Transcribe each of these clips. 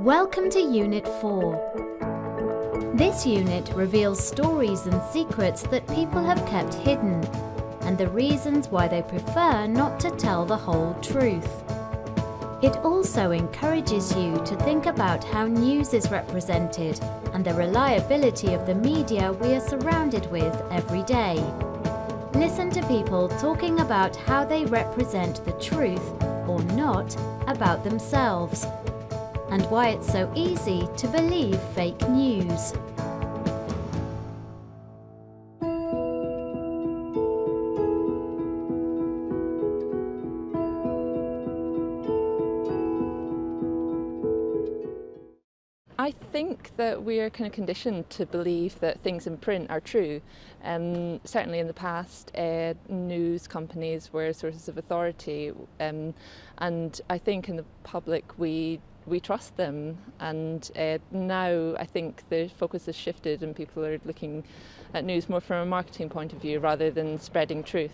Welcome to Unit 4. This unit reveals stories and secrets that people have kept hidden, and the reasons why they prefer not to tell the whole truth. It also encourages you to think about how news is represented and the reliability of the media we are surrounded with every day. Listen to people talking about how they represent the truth, or not, about themselves, and why it's so easy to believe fake news. I think that we are kind of conditioned to believe that things in print are true. Certainly in the past, news companies were sources of authority, and I think in the public we trust them. And now I think the focus has shifted and people are looking at news more from a marketing point of view rather than spreading truth.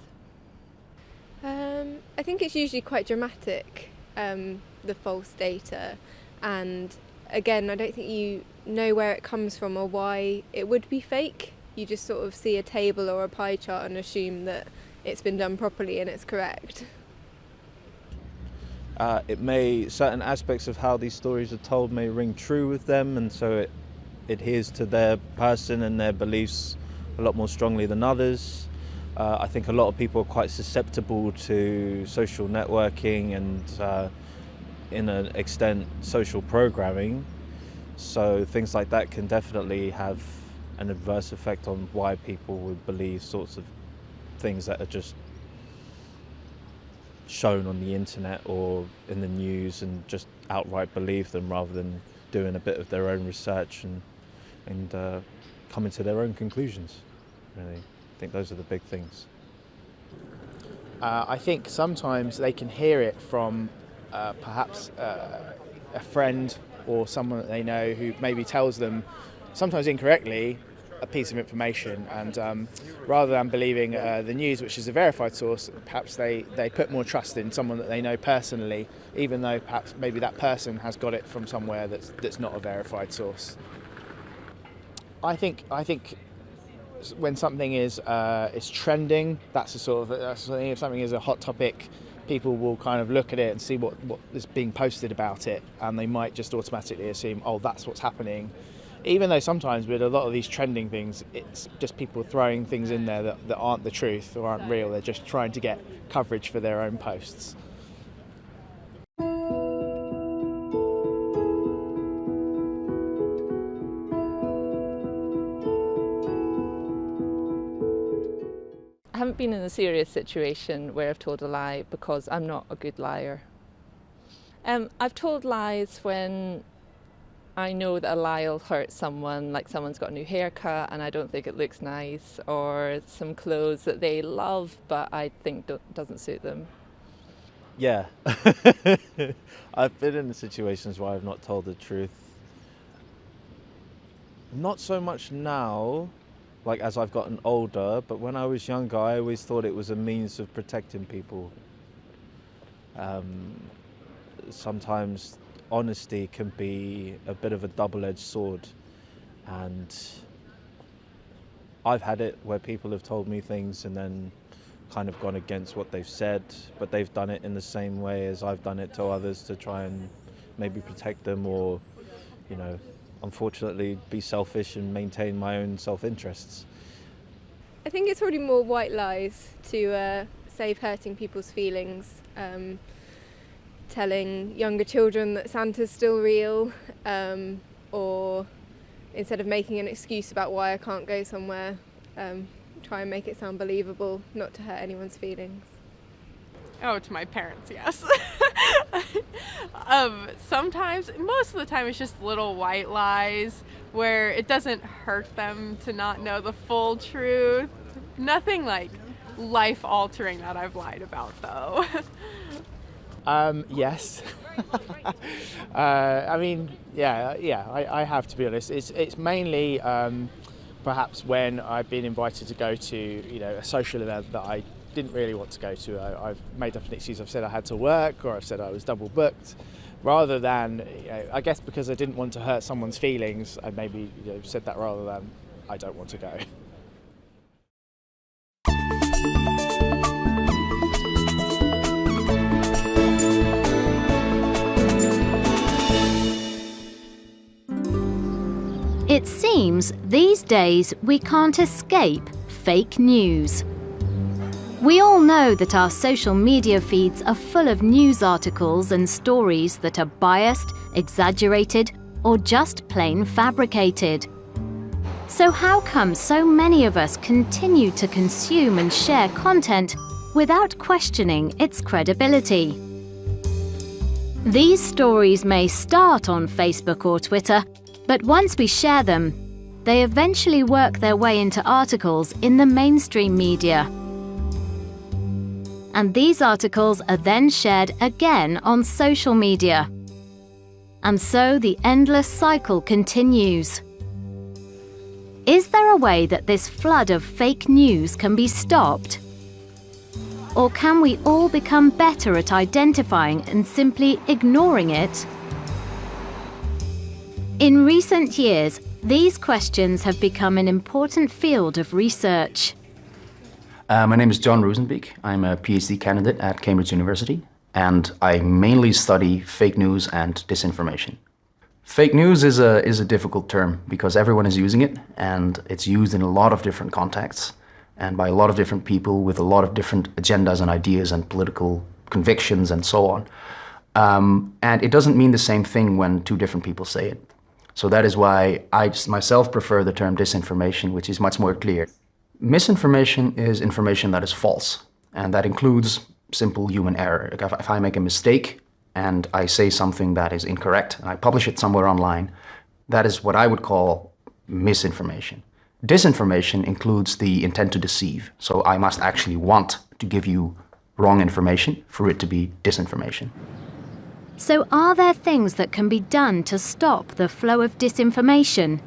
I think it's usually quite dramatic, the false data, and again, I don't think you know where it comes from or why it would be fake. You just sort of see a table or a pie chart and assume that it's been done properly and it's correct. Certain aspects of how these stories are told may ring true with them, and so it adheres to their person and their beliefs a lot more strongly than others. I think a lot of people are quite susceptible to social networking and in an extent social programming, so things like that can definitely have an adverse effect on why people would believe sorts of things that are just shown on the internet or in the news, and just outright believe them rather than doing a bit of their own research and coming to their own conclusions. Really, I think those are the big things. I think sometimes they can hear it from perhaps a friend or someone that they know who maybe tells them, sometimes incorrectly, a piece of information, and rather than believing the news, which is a verified source, perhaps they put more trust in someone that they know personally, even though perhaps maybe that person has got it from somewhere that's not a verified source. I think when something is trending, that's if something is a hot topic, people will kind of look at it and see what is being posted about it, and they might just automatically assume, oh, that's what's happening. Even though sometimes with a lot of these trending things, it's just people throwing things in there that aren't the truth or aren't real. They're just trying to get coverage for their own posts. I haven't been in a serious situation where I've told a lie because I'm not a good liar. I've told lies when I know that a lie will hurt someone, like someone's got a new haircut and I don't think it looks nice, or some clothes that they love but I think doesn't suit them. Yeah, I've been in situations where I've not told the truth. Not so much now, like as I've gotten older, but when I was younger I always thought it was a means of protecting people. Sometimes honesty can be a bit of a double-edged sword, and I've had it where people have told me things and then kind of gone against what they've said, but they've done it in the same way as I've done it to others to try and maybe protect them, or, you know, unfortunately be selfish and maintain my own self-interests. I think it's probably more white lies to save hurting people's feelings. Telling younger children that Santa's still real, or instead of making an excuse about why I can't go somewhere, try and make it sound believable, not to hurt anyone's feelings. Oh, to my parents, yes. Sometimes, most of the time, it's just little white lies where it doesn't hurt them to not know the full truth. Nothing like life-altering that I've lied about, though. Yes. I mean, I have to be honest. It's mainly perhaps when I've been invited to go to, a social event that I didn't really want to go to. I've made up an excuse. I've said I had to work, or I've said I was double booked, rather than, I guess because I didn't want to hurt someone's feelings, I maybe said that rather than I don't want to go. It seems these days we can't escape fake news. We all know that our social media feeds are full of news articles and stories that are biased, exaggerated, or just plain fabricated. So how come so many of us continue to consume and share content without questioning its credibility? These stories may start on Facebook or Twitter, but once we share them, they eventually work their way into articles in the mainstream media. And these articles are then shared again on social media. And so the endless cycle continues. Is there a way that this flood of fake news can be stopped? Or can we all become better at identifying and simply ignoring it? In recent years, these questions have become an important field of research. My name is John Rosenbeek. I'm a PhD candidate at Cambridge University, and I mainly study fake news and disinformation. Fake news is a difficult term because everyone is using it, and it's used in a lot of different contexts and by a lot of different people with a lot of different agendas and ideas and political convictions and so on. And it doesn't mean the same thing when two different people say it. So that is why I myself prefer the term disinformation, which is much more clear. Misinformation is information that is false, and that includes simple human error. If I make a mistake and I say something that is incorrect, and I publish it somewhere online, that is what I would call misinformation. Disinformation includes the intent to deceive. So I must actually want to give you wrong information for it to be disinformation. So are there things that can be done to stop the flow of disinformation?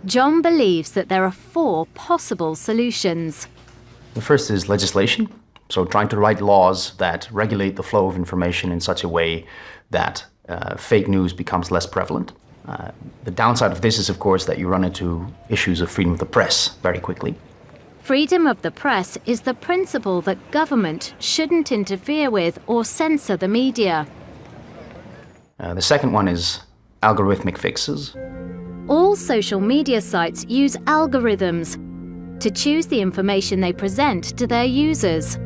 John believes that there are 4 possible solutions. The first is legislation. So trying to write laws that regulate the flow of information in such a way that fake news becomes less prevalent. The downside of this is, of course, that you run into issues of freedom of the press very quickly. Freedom of the press is the principle that government shouldn't interfere with or censor the media. The second one is algorithmic fixes. All social media sites use algorithms to choose the information they present to their users.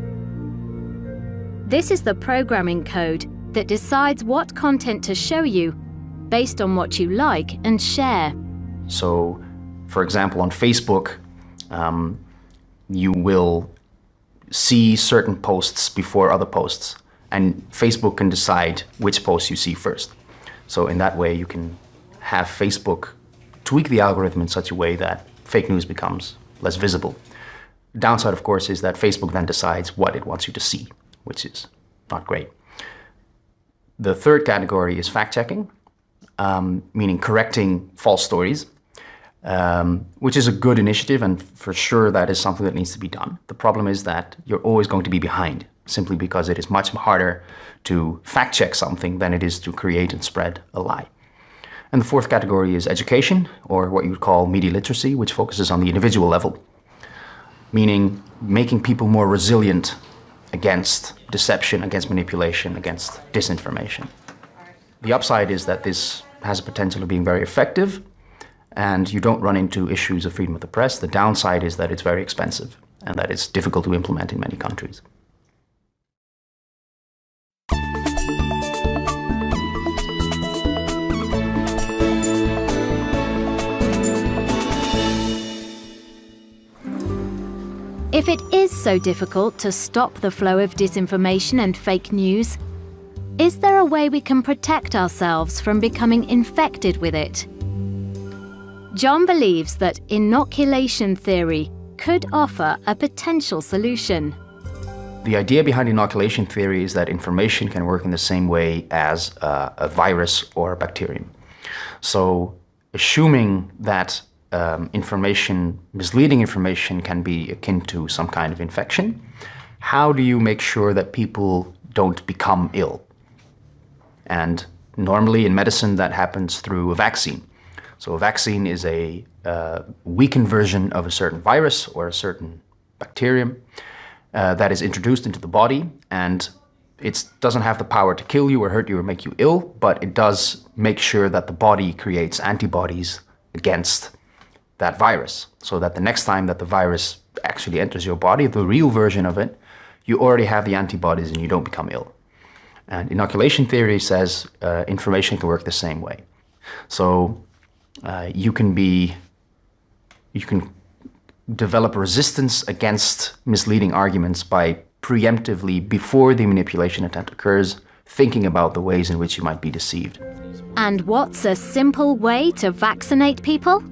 This is the programming code that decides what content to show you based on what you like and share. So, for example, on Facebook, you will see certain posts before other posts, and Facebook can decide which posts you see first. So in that way, you can have Facebook tweak the algorithm in such a way that fake news becomes less visible. The downside, of course, is that Facebook then decides what it wants you to see, which is not great. The third category is fact-checking, meaning correcting false stories, which is a good initiative, and for sure that is something that needs to be done. The problem is that you're always going to be behind, simply because it is much harder to fact-check something than it is to create and spread a lie. And the fourth category is education, or what you would call media literacy, which focuses on the individual level, meaning making people more resilient against deception, against manipulation, against disinformation. The upside is that this has a potential of being very effective, and you don't run into issues of freedom of the press. The downside is that it's very expensive and that it's difficult to implement in many countries. If it is so difficult to stop the flow of disinformation and fake news, is there a way we can protect ourselves from becoming infected with it? John believes that inoculation theory could offer a potential solution. The idea behind inoculation theory is that information can work in the same way as a virus or a bacterium. So, assuming that misleading information can be akin to some kind of infection, how do you make sure that people don't become ill? And normally in medicine that happens through a vaccine. So a vaccine is a weakened version of a certain virus or a certain bacterium that is introduced into the body, and it doesn't have the power to kill you or hurt you or make you ill, but it does make sure that the body creates antibodies against that virus, so that the next time that the virus actually enters your body, the real version of it, you already have the antibodies and you don't become ill. And inoculation theory says information can work the same way. So you can develop resistance against misleading arguments by preemptively, before the manipulation attempt occurs, thinking about the ways in which you might be deceived. And what's a simple way to vaccinate people?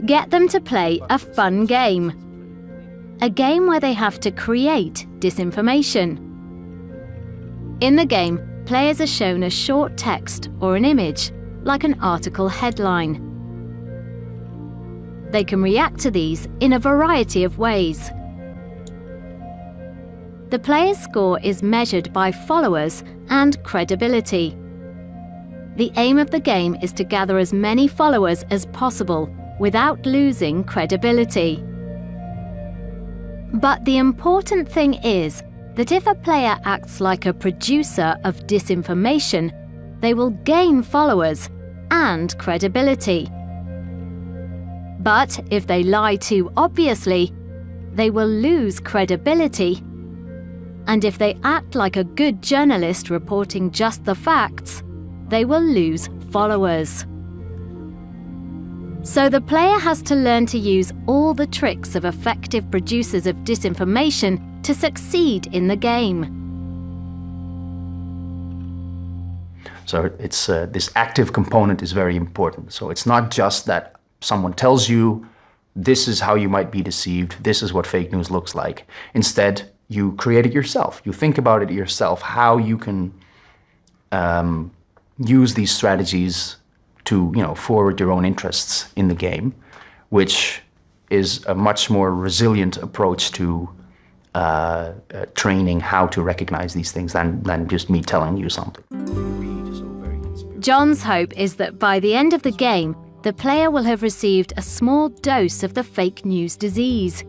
Get them to play a fun game. A game where they have to create disinformation. In the game, players are shown a short text or an image, like an article headline. They can react to these in a variety of ways. The player's score is measured by followers and credibility. The aim of the game is to gather as many followers as possible without losing credibility. But the important thing is that if a player acts like a producer of disinformation, they will gain followers and credibility. But if they lie too obviously, they will lose credibility. And if they act like a good journalist reporting just the facts, they will lose followers. So the player has to learn to use all the tricks of effective producers of disinformation to succeed in the game. So it's this active component is very important. So it's not just that someone tells you, this is how you might be deceived, this is what fake news looks like. Instead, you create it yourself. You think about it yourself, how you can use these strategies to, forward your own interests in the game, which is a much more resilient approach to training how to recognize these things than just me telling you something. John's hope is that by the end of the game, the player will have received a small dose of the fake news disease,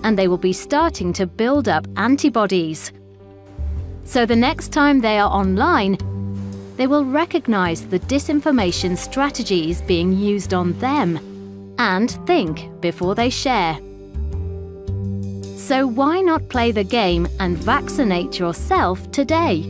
and they will be starting to build up antibodies. So the next time they are online, they will recognize the disinformation strategies being used on them and think before they share. So why not play the game and vaccinate yourself today?